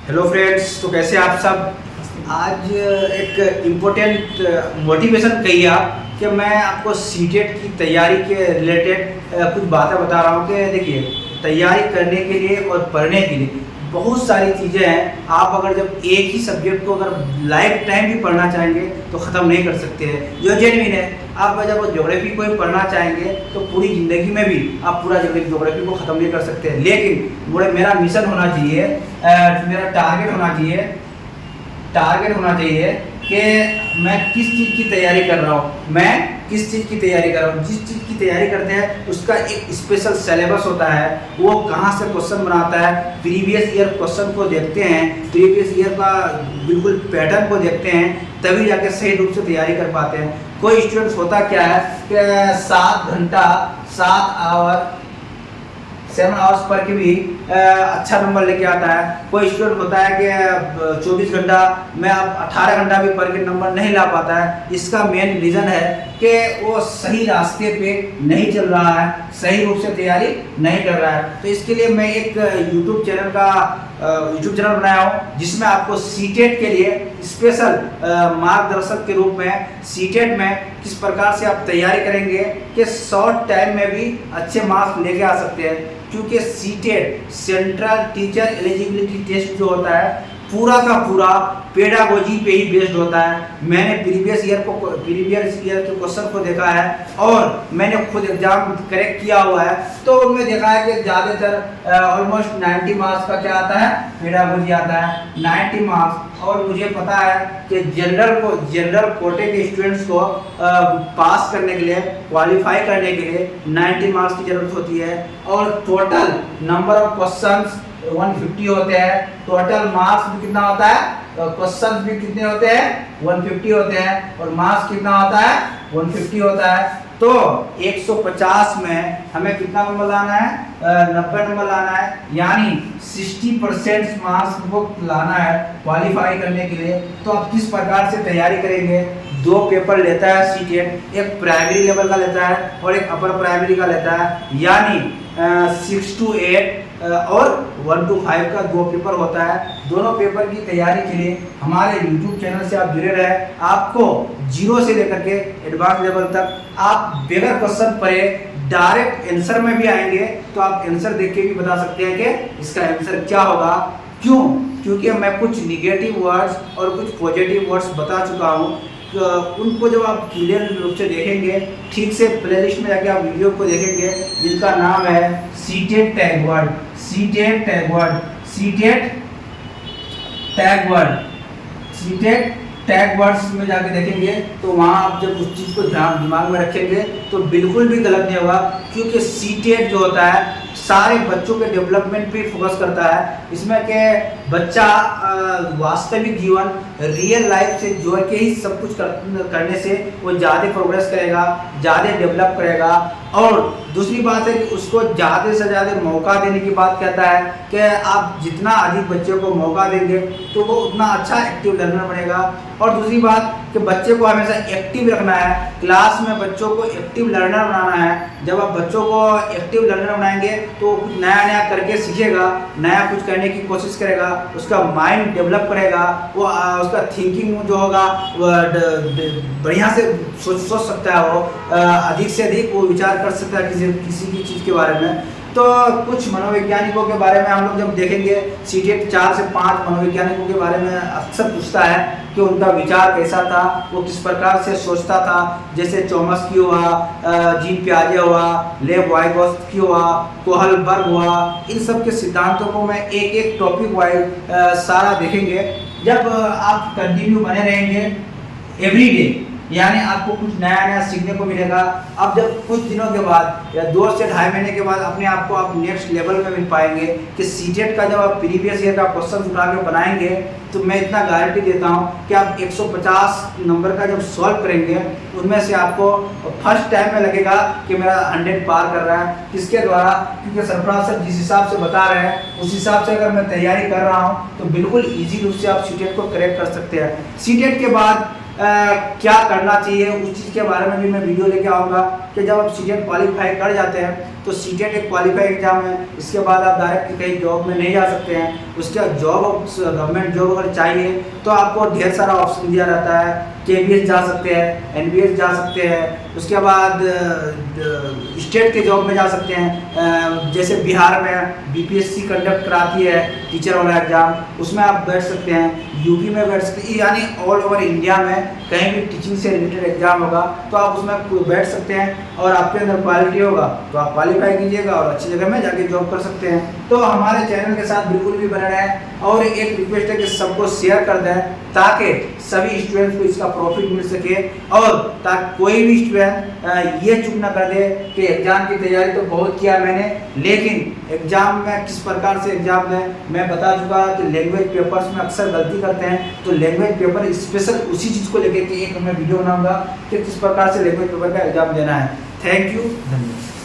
Hello friends, तो कैसे आप सब। आज एक इम्पोर्टेंट मोटिवेशन कहिए आप कि मैं आपको सीटेट की तैयारी के रिलेटेड कुछ बातें बता रहा हूँ कि देखिए, तैयारी करने के लिए और पढ़ने के लिए बहुत सारी चीज़ें हैं। आप अगर जब एक ही सब्जेक्ट को अगर लाइफ टाइम भी पढ़ना चाहेंगे तो ख़त्म नहीं कर सकते हैं, जो जेन्युइन है। आप जब ज्योग्राफी को ही पढ़ना चाहेंगे तो पूरी ज़िंदगी में भी आप पूरा ज्योग्राफी को ख़त्म नहीं कर सकते हैं। लेकिन मेरा मिशन होना चाहिए, मेरा टारगेट होना चाहिए कि मैं किस चीज़ की तैयारी कर रहा हूँ, जिस चीज़ की तैयारी करते हैं उसका एक स्पेशल सिलेबस होता है। वो कहाँ से क्वेश्चन बनाता है, प्रीवियस ईयर क्वेश्चन को देखते हैं, प्रीवियस ईयर का बिल्कुल पैटर्न को देखते हैं, तभी जाके सही रूप से तैयारी कर पाते हैं। कोई स्टूडेंट्स होता क्या है कि 7 घंटा 7 आवर्स पढ़ के भी अच्छा नंबर लेके आता है। कोई स्टूडेंट होता है कि 24 घंटा में आप 18 घंटा भी पढ़ के नंबर नहीं ला पाता है। इसका मेन रीज़न है कि वो सही रास्ते पे नहीं चल रहा है, सही रूप से तैयारी नहीं कर रहा है। तो इसके लिए मैं एक यूट्यूब चैनल बनाया हूँ जिसमें आपको सीटेट के लिए स्पेशल मार्गदर्शक के रूप में सीटेट में किस प्रकार से आप तैयारी करेंगे कि शॉर्ट टाइम में भी अच्छे मार्क्स लेके आ सकते हैं। क्योंकि CTET central teacher eligibility test जो होता है पूरा का पूरा पेडागोजी पे ही बेस्ड होता है। मैंने प्रीवियस ईयर के क्वेश्चन को देखा है और मैंने खुद एग्जाम करेक्ट किया हुआ है, तो उनमें देखा है कि ज़्यादातर ऑलमोस्ट 90 मार्क्स का क्या आता है, पेडागोजी आता है 90 मार्क्स। और मुझे पता है कि जनरल कोटे के स्टूडेंट्स को पास करने के लिए, क्वालिफाई करने के लिए 90 मार्क्स की ज़रूरत होती है। और टोटल नंबर ऑफ क्वेश्चंस 150 होते हैं, टोटल मार्क्स भी कितना होता है, क्वेश्चंस भी कितने होते हैं, 150 होते हैं, और मार्क्स कितना होता है, 150 होता है। तो 150 में हमें कितना नंबर लाना है, 90 नंबर लाना है, यानी 60% मार्क्स को लाना है क्वालिफाई करने के लिए। तो आप किस प्रकार से तैयारी करेंगे। 2 पेपर लेता है सीटेट, एक प्राइमरी लेवल का लेता है और एक अपर प्राइमरी का लेता है, यानी 6 to 8 और 1 to 5 का 2 पेपर होता है। दोनों पेपर की तैयारी के लिए हमारे YouTube चैनल से आप जुड़े रहे। आपको 0 से लेकर के एडवांस लेवल तक आप बगैर क्वेश्चन पढ़े डायरेक्ट आंसर में भी आएंगे, तो आप आंसर देख के भी बता सकते हैं कि इसका आंसर क्या होगा। क्यों? क्योंकि मैं कुछ निगेटिव वर्ड्स और कुछ पॉजिटिव वर्ड्स बता चुका हूँ। उनको जब आप क्लियर रूप से देखेंगे, ठीक से प्लेलिस्ट में जाके आप वीडियो को देखेंगे जिनका नाम है CTET tag word, CTET tag words में जाके देखेंगे, तो वहाँ आप जब उस चीज़ को दिमाग में रखेंगे तो बिल्कुल भी गलत नहीं होगा। क्योंकि सीटेट जो होता है सारे बच्चों के डेवलपमेंट पे फोकस करता है। इसमें के बच्चा वास्तविक जीवन रियल लाइफ से जोड़ के ही सब कुछ करने से वो ज़्यादा प्रोग्रेस करेगा, ज़्यादा डेवलप करेगा। और दूसरी बात है कि उसको ज़्यादा से ज़्यादा मौका देने की बात कहता है कि आप जितना अधिक बच्चे को मौका देंगे तो वो उतना अच्छा एक्टिव लर्नर बनेगा। और दूसरी बात कि बच्चे को हमेशा एक्टिव रखना है, क्लास में बच्चों को एक्टिव लर्नर बनाना है। जब आप बच्चों को एक्टिव लर्नर बनाएंगे तो कुछ नया करके सीखेगा, नया कुछ करने की कोशिश करेगा, उसका माइंड डेवलप करेगा, वो उसका थिंकिंग जो होगा वो बढ़िया से सोच सकता है, वो अधिक से अधिक वो विचार कर सकता है किसी भी चीज़ के बारे में। तो कुछ मनोवैज्ञानिकों के बारे में हम लोग जब देखेंगे, सीटेट 4 से 5 मनोवैज्ञानिकों के बारे में अक्सर पूछता है कि उनका विचार कैसा था, वो किस प्रकार से सोचता था। जैसे चॉम्स्की हुआ, जीन पियाजे हुआ, लेव वाइगोत्स्की हुआ, कोहलबर्ग हुआ, इन सब के सिद्धांतों को मैं एक टॉपिक वाइज सारा देखेंगे। जब आप कंटिन्यू बने रहेंगे एवरीडे, यानी आपको कुछ नया सीखने को मिलेगा। अब जब कुछ दिनों के बाद या 2 से ढाई महीने के बाद अपने आप को आप नेक्स्ट लेवल में मिल पाएंगे कि सीटेट का जब आप प्रीवियस ईयर का क्वेश्चन उठा के बनाएंगे, तो मैं इतना गारंटी देता हूं कि आप 150 नंबर का जब सॉल्व करेंगे, उनमें से आपको फर्स्ट टाइम में लगेगा कि मेरा 100 पार कर रहा है। किसके द्वारा? क्योंकि सरफराज सर जिस हिसाब से बता रहे हैं उस हिसाब से अगर मैं तैयारी कर रहा हूँ तो बिल्कुल ईजी रूप से आप सीटेट को करेक्ट कर सकते हैं। सीटेट के बाद क्या करना चाहिए उस चीज़ के बारे में भी मैं वीडियो लेके आऊँगा कि जब आप सीटेट क्वालिफाई कर जाते हैं तो सीटेट एक क्वालिफाई एग्जाम है, इसके बाद आप डायरेक्ट कहीं जॉब में नहीं जा सकते हैं। उसके बाद जॉब गवर्नमेंट जॉब अगर चाहिए तो आपको ढेर सारा ऑप्शन दिया रहता है। KBS जा सकते हैं, NBS जा सकते हैं, उसके बाद स्टेट के जॉब में जा सकते हैं। जैसे बिहार में BPSC कंडक्ट कराती है टीचर वाला एग्ज़ाम, उसमें आप बैठ सकते हैं। यूपी में बैठ सकते हैं, यानी ऑल ओवर इंडिया में कहीं भी टीचिंग से रिलेटेड एग्जाम होगा तो आप उसमें बैठ सकते हैं और आपके अंदर क्वालिटी होगा तो आप क्वालिफाई कीजिएगा और अच्छी जगह में जाके जॉब कर सकते हैं। तो हमारे चैनल के साथ बिल्कुल भी बने रहें और एक रिक्वेस्ट है कि सबको शेयर कर दें ताकि सभी स्टूडेंट्स को इसका प्रॉफिट मिल सके और ताकि कोई भी स्टूडेंट ये चूक ना कर दे कि एग्ज़ाम की तैयारी तो बहुत किया मैंने, लेकिन एग्ज़ाम में किस प्रकार से एग्ज़ाम दें मैं बता चुका कि लैंग्वेज पेपर्स में अक्सर गलती करते हैं। तो लैंग्वेज पेपर स्पेशल उसी चीज़ को लेकर के एक मैं वीडियो बनाऊंगा कि किस प्रकार से लैंग्वेज पेपर का एग्ज़ाम देना है। थैंक यू, धन्यवाद।